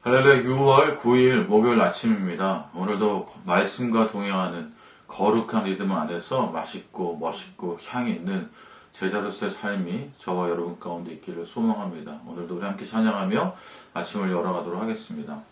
할렐루야. 6월 9일 목요일 아침입니다. 오늘도 말씀과 동행하는 거룩한 리듬 안에서 맛있고 멋있고 향이 있는 제자로서의 삶이 저와 여러분 가운데 있기를 소망합니다. 오늘도 우리 함께 찬양하며 아침을 열어가도록 하겠습니다.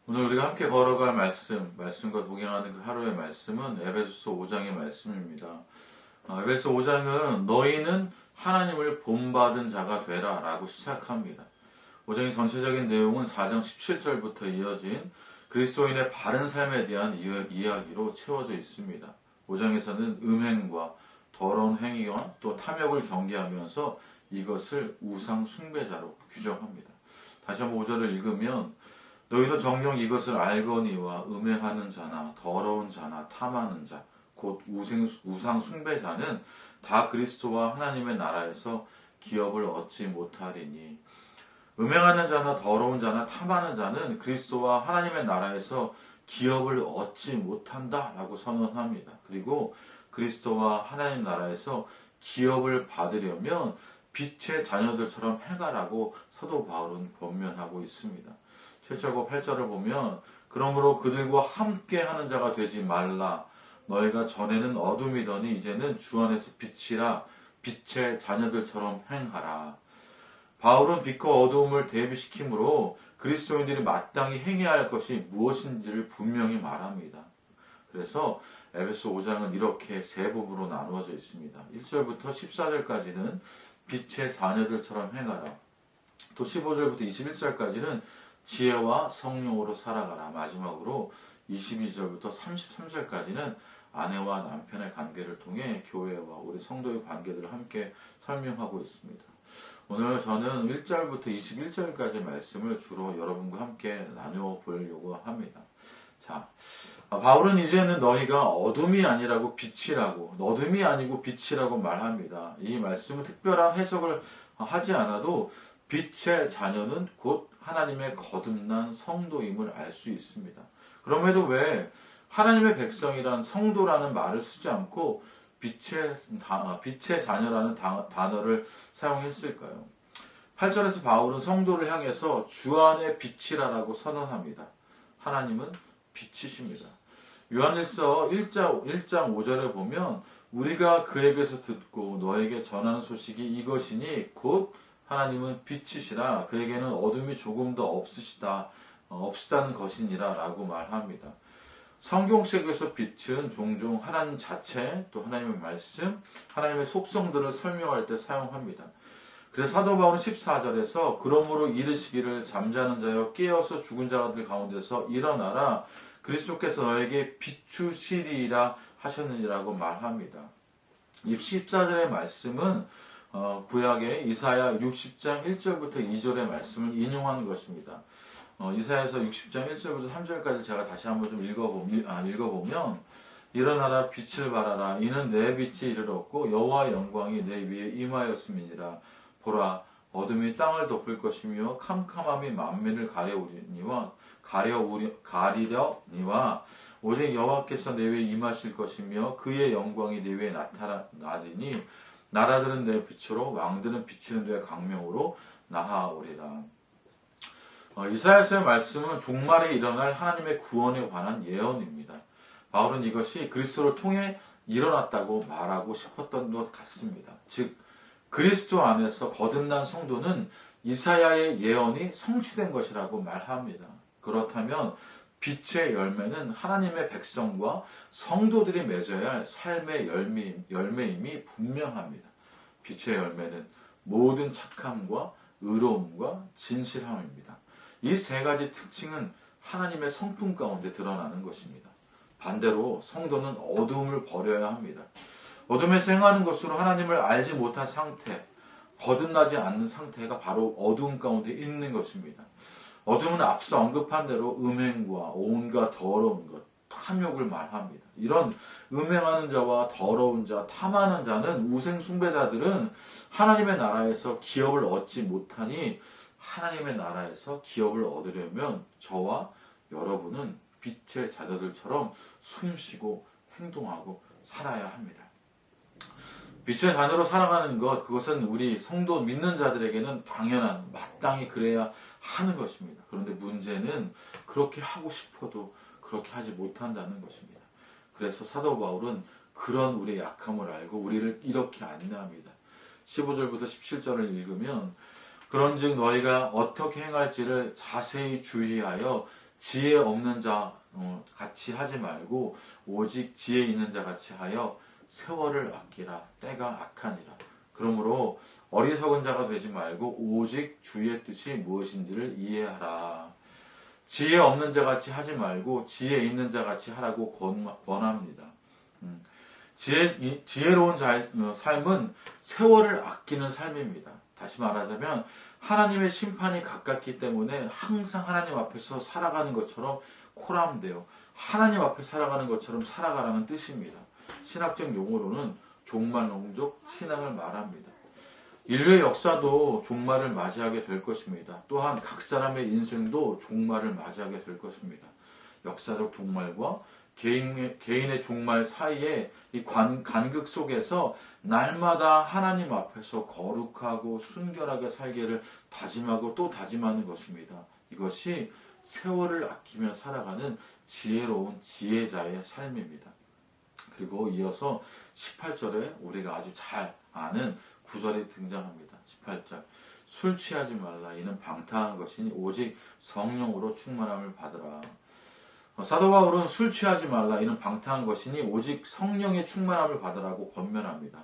오늘 우리가 함께 걸어갈 말씀과 동행하는 그 하루의 말씀은 에베소서 5장의 말씀입니다. 에베소 5장은 너희는 하나님을 본받은 자가 되라 라고 시작합니다. 5장의 전체적인 내용은 4장 17절부터 이어진 그리스도인의 바른 삶에 대한 이야기로 채워져 있습니다. 5장에서는 음행과 더러운 행위와 또 탐욕을 경계하면서 이것을 우상 숭배자로 규정합니다. 다시 한번 5절을 읽으면 너희도 정녕 이것을 알거니와 음행하는 자나 더러운 자나 탐하는 자 곧 우상 숭배자는 다 그리스도와 하나님의 나라에서 기업을 얻지 못하리니 음행하는 자나 더러운 자나 탐하는 자는 그리스도와 하나님의 나라에서 기업을 얻지 못한다 라고 선언합니다. 그리고 그리스도와 하나님 나라에서 기업을 받으려면 빛의 자녀들처럼 행하라고 사도 바울은 권면하고 있습니다. 7절과 8절을 보면 그러므로 그들과 함께 하는 자가 되지 말라. 너희가 전에는 어둠이더니 이제는 주 안에서 빛이라. 빛의 자녀들처럼 행하라. 바울은 빛과 어두움을 대비시키므로 그리스도인들이 마땅히 행해야 할 것이 무엇인지를 분명히 말합니다. 그래서 에베소 5장은 이렇게 세 부분으로 나누어져 있습니다. 1절부터 14절까지는 빛의 자녀들처럼 행하라. 또 15절부터 21절까지는 지혜와 성령으로 살아가라. 마지막으로 22절부터 33절까지는 아내와 남편의 관계를 통해 교회와 우리 성도의 관계들을 함께 설명하고 있습니다. 오늘 저는 1절부터 21절까지 말씀을 주로 여러분과 함께 나눠보려고 합니다. 자, 바울은 이제는 너희가 어둠이 아니라고 빛이라고, 어둠이 아니고 빛이라고 말합니다. 이 말씀은 특별한 해석을 하지 않아도 빛의 자녀는 곧 하나님의 거듭난 성도임을 알 수 있습니다. 그럼에도 왜 하나님의 백성이란 성도라는 말을 쓰지 않고 빛의 자녀라는 단어를 사용했을까요? 8절에서 바울은 성도를 향해서 주 안에 빛이라라고 선언합니다. 하나님은 빛이십니다. 요한일서 1장 5절에 보면 우리가 그에게서 듣고 너에게 전하는 소식이 이것이니 곧 하나님은 빛이시라 그에게는 어둠이 조금 더 없으시다는 것이니라 라고 말합니다. 성경책에서 빛은 종종 하나님 자체, 또 하나님의 말씀, 하나님의 속성들을 설명할 때 사용합니다. 그래서 사도 바울은 14절에서 그러므로 이르시기를 잠자는 자여 깨어서 죽은 자들 가운데서 일어나라 그리스도께서 너에게 비추시리라 하셨느니라고 말합니다. 이 14절의 말씀은 구약의 이사야 60장 1절부터 2절의 말씀을 인용하는 것입니다. 이사야서 60장 1절부터 3절까지 제가 다시 한번 좀 읽어보면 일어나라 빛을 발하라 이는 내 빛이 이르렀고 여호와의 영광이 내 위에 임하였음이니라 보라 어둠이 땅을 덮을 것이며 캄캄함이 만민을 가리려니와 오직 여호와께서 내 위에 임하실 것이며 그의 영광이 내 위에 나타나리니 나라들은 내 빛으로 왕들은 비치는 내 광명으로 나아오리라. 이사야서의 말씀은 종말에 일어날 하나님의 구원에 관한 예언입니다. 바울은 이것이 그리스도를 통해 일어났다고 말하고 싶었던 것 같습니다. 즉 그리스도 안에서 거듭난 성도는 이사야의 예언이 성취된 것이라고 말합니다. 그렇다면 빛의 열매는 하나님의 백성과 성도들이 맺어야 할 삶의 열매임이 분명합니다. 빛의 열매는 모든 착함과 의로움과 진실함입니다. 이 세 가지 특징은 하나님의 성품 가운데 드러나는 것입니다. 반대로 성도는 어두움을 버려야 합니다. 어둠에서 행하는 것으로 하나님을 알지 못한 상태, 거듭나지 않는 상태가 바로 어두움 가운데 있는 것입니다. 어둠은 앞서 언급한 대로 음행과 온갖 더러운 것, 탐욕을 말합니다. 이런 음행하는 자와 더러운 자, 탐하는 자는 우생 숭배자들은 하나님의 나라에서 기업을 얻지 못하니 하나님의 나라에서 기업을 얻으려면 저와 여러분은 빛의 자녀들처럼 숨쉬고 행동하고 살아야 합니다. 빛의 자녀로 살아가는 것, 그것은 우리 성도 믿는 자들에게는 당연한, 마땅히 그래야 하는 것입니다. 그런데 문제는 그렇게 하고 싶어도 그렇게 하지 못한다는 것입니다. 그래서 사도 바울은 그런 우리의 약함을 알고 우리를 이렇게 안내합니다. 15절부터 17절을 읽으면 그런즉 너희가 어떻게 행할지를 자세히 주의하여 지혜 없는 자 같이 하지 말고 오직 지혜 있는 자 같이 하여 세월을 아끼라. 때가 악하니라. 그러므로 어리석은 자가 되지 말고 오직 주의 뜻이 무엇인지를 이해하라. 지혜 없는 자 같이 하지 말고 지혜 있는 자 같이 하라고 권합니다. 지혜로운 자의 삶은 세월을 아끼는 삶입니다. 다시 말하자면 하나님의 심판이 가깝기 때문에 항상 하나님 앞에서 살아가는 것처럼 코람되어 하나님 앞에 살아가는 것처럼 살아가라는 뜻입니다. 신학적 용어로는 종말론적 신앙을 말합니다. 인류의 역사도 종말을 맞이하게 될 것입니다. 또한 각 사람의 인생도 종말을 맞이하게 될 것입니다. 역사적 종말과 개인의 종말 사이에 이 간극 속에서 날마다 하나님 앞에서 거룩하고 순결하게 살기를 다짐하고 또 다짐하는 것입니다. 이것이 세월을 아끼며 살아가는 지혜로운 지혜자의 삶입니다. 그리고 이어서 18절에 우리가 아주 잘 아는 구절이 등장합니다. 18절 술 취하지 말라 이는 방탕한 것이니 오직 성령으로 충만함을 받으라. 사도 바울은 술 취하지 말라 이는 방탕한 것이니 오직 성령의 충만함을 받으라고 권면합니다.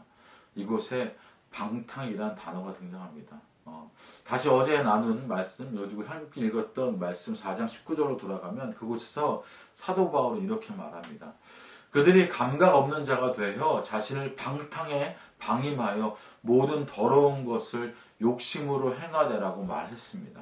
이곳에 방탕이란 단어가 등장합니다. 다시 어제 나눈 말씀, 요즘 함께 읽었던 말씀 4장 19절로 돌아가면 그곳에서 사도 바울은 이렇게 말합니다. 그들이 감각 없는 자가 되어 자신을 방탕에 방임하여 모든 더러운 것을 욕심으로 행하되라고 말했습니다.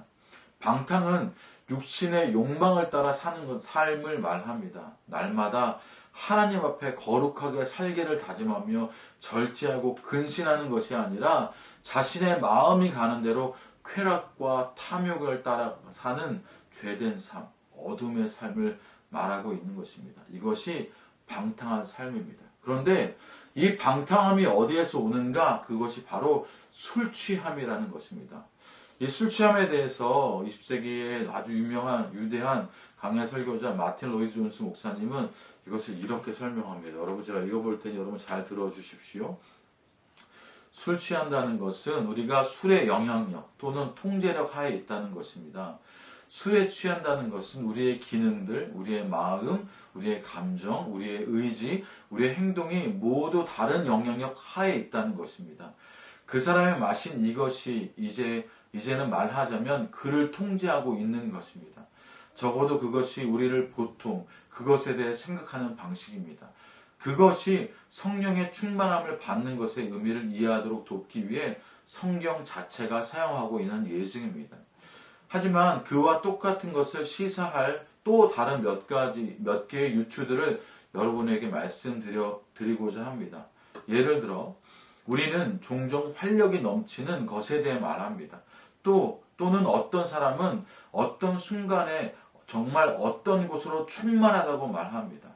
방탕은 육신의 욕망을 따라 사는 삶을 말합니다. 날마다 하나님 앞에 거룩하게 살기를 다짐하며 절제하고 근신하는 것이 아니라 자신의 마음이 가는 대로 쾌락과 탐욕을 따라 사는 죄된 삶, 어둠의 삶을 말하고 있는 것입니다. 이것이 방탕한 삶입니다. 그런데 이 방탕함이 어디에서 오는가? 그것이 바로 술 취함이라는 것입니다. 이 술 취함에 대해서 20세기에 아주 유명한 위대한 강해 설교자 마틴 로이드 존스 목사님은 이것을 이렇게 설명합니다. 여러분 제가 읽어볼 테니 여러분 잘 들어주십시오. 술 취한다는 것은 우리가 술의 영향력 또는 통제력 하에 있다는 것입니다. 술에 취한다는 것은 우리의 기능들, 우리의 마음, 우리의 감정, 우리의 의지, 우리의 행동이 모두 다른 영향력 하에 있다는 것입니다. 그 사람이 마신 이것이 이제는 말하자면 그를 통제하고 있는 것입니다. 적어도 그것이 우리를 보통 그것에 대해 생각하는 방식입니다. 그것이 성령의 충만함을 받는 것의 의미를 이해하도록 돕기 위해 성경 자체가 사용하고 있는 예증입니다. 하지만 그와 똑같은 것을 시사할 또 다른 몇 개의 유추들을 여러분에게 말씀드리고자 합니다. 예를 들어 우리는 종종 활력이 넘치는 것에 대해 말합니다. 또는 어떤 사람은 어떤 순간에 정말 어떤 곳으로 충만하다고 말합니다.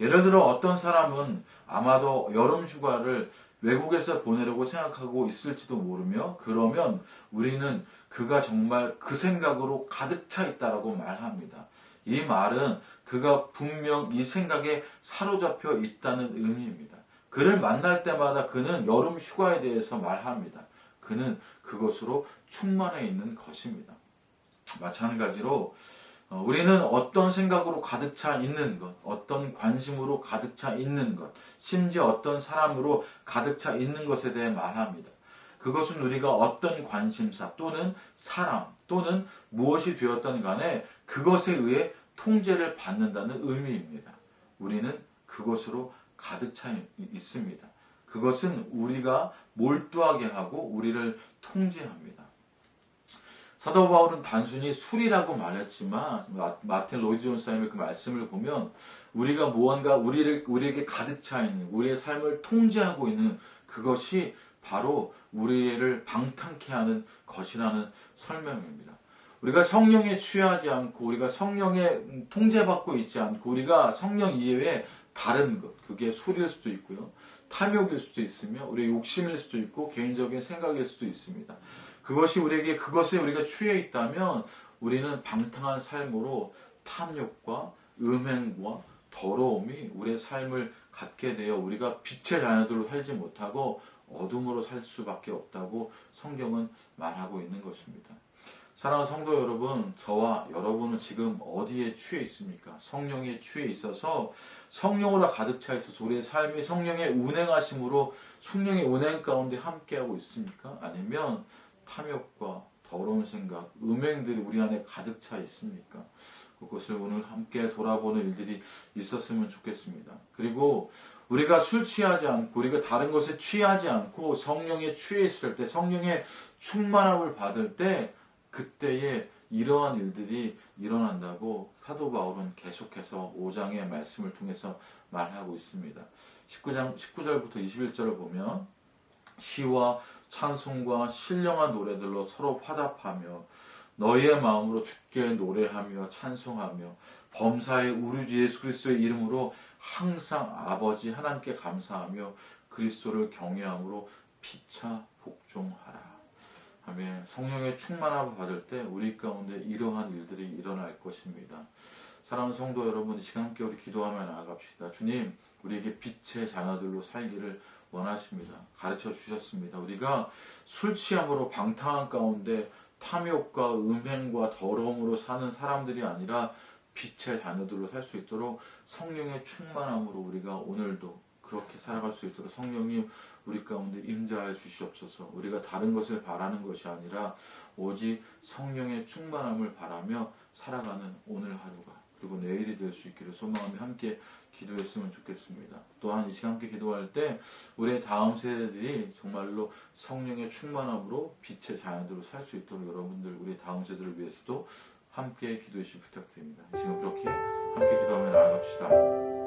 예를 들어 어떤 사람은 아마도 여름 휴가를 외국에서 보내려고 생각하고 있을지도 모르며 그러면 우리는 그가 정말 그 생각으로 가득 차 있다라고 말합니다. 이 말은 그가 분명 이 생각에 사로잡혀 있다는 의미입니다. 그를 만날 때마다 그는 여름 휴가에 대해서 말합니다. 그는 그것으로 충만해 있는 것입니다. 마찬가지로 우리는 어떤 생각으로 가득 차 있는 것, 어떤 관심으로 가득 차 있는 것, 심지어 어떤 사람으로 가득 차 있는 것에 대해 말합니다. 그것은 우리가 어떤 관심사 또는 사람 또는 무엇이 되었던 간에 그것에 의해 통제를 받는다는 의미입니다. 우리는 그것으로 가득 차 있습니다. 그것은 우리가 몰두하게 하고 우리를 통제합니다. 사도 바울은 단순히 술이라고 말했지만 마틴 로이드 존스님의 그 말씀을 보면 우리가 무언가 우리에게 가득 차 있는 우리의 삶을 통제하고 있는 그것이 바로 우리를 방탕케 하는 것이라는 설명입니다. 우리가 성령에 취하지 않고 우리가 성령에 통제받고 있지 않고 우리가 성령 이외에 다른 것, 그게 술일 수도 있고요. 탐욕일 수도 있으며 우리의 욕심일 수도 있고 개인적인 생각일 수도 있습니다. 그것에 우리가 취해 있다면 우리는 방탕한 삶으로 탐욕과 음행과 더러움이 우리의 삶을 갖게 되어 우리가 빛의 자녀들로 살지 못하고 어둠으로 살 수밖에 없다고 성경은 말하고 있는 것입니다. 사랑하는 성도 여러분, 저와 여러분은 지금 어디에 취해 있습니까? 성령에 취해 있어서 성령으로 가득 차 있어서 우리의 삶이 성령의 운행하심으로 성령의 운행 가운데 함께하고 있습니까? 아니면 탐욕과 더러운 생각, 음행들이 우리 안에 가득 차 있습니까? 그것을 오늘 함께 돌아보는 일들이 있었으면 좋겠습니다. 그리고 우리가 술 취하지 않고 우리가 다른 것에 취하지 않고 성령에 취해 있을 때 성령의 충만함을 받을 때 그때에 이러한 일들이 일어난다고 사도 바울은 계속해서 5장의 말씀을 통해서 말하고 있습니다. 19절부터 21절을 보면 시와 찬송과 신령한 노래들로 서로 화답하며 너희의 마음으로 주께 노래하며 찬송하며 범사의 우리 주 예수 그리스도의 이름으로 항상 아버지 하나님께 감사하며 그리스도를 경외함으로 피차 복종하라. 아멘. 성령의 충만함을 받을 때 우리 가운데 이러한 일들이 일어날 것입니다. 사랑하는 성도 여러분, 이 시간 함께 우리 기도하며 나아갑시다. 주님, 우리에게 빛의 자녀들로 살기를 원하십니다. 가르쳐 주셨습니다. 우리가 술 취함으로 방탕한 가운데 탐욕과 음행과 더러움으로 사는 사람들이 아니라 빛의 자녀들로 살 수 있도록 성령의 충만함으로 우리가 오늘도 그렇게 살아갈 수 있도록 성령님 우리 가운데 임재하여 주시옵소서. 우리가 다른 것을 바라는 것이 아니라 오직 성령의 충만함을 바라며 살아가는 오늘 하루가 그리고 내일이 될 수 있기를 소망하며 함께 기도했으면 좋겠습니다. 또한 이 시간 함께 기도할 때 우리의 다음 세대들이 정말로 성령의 충만함으로 빛의 자녀들로 살 수 있도록 여러분들 우리 다음 세대를 위해서도 함께 기도해 주시기 부탁드립니다. 이 시간 그렇게 함께 기도하며 나아갑시다.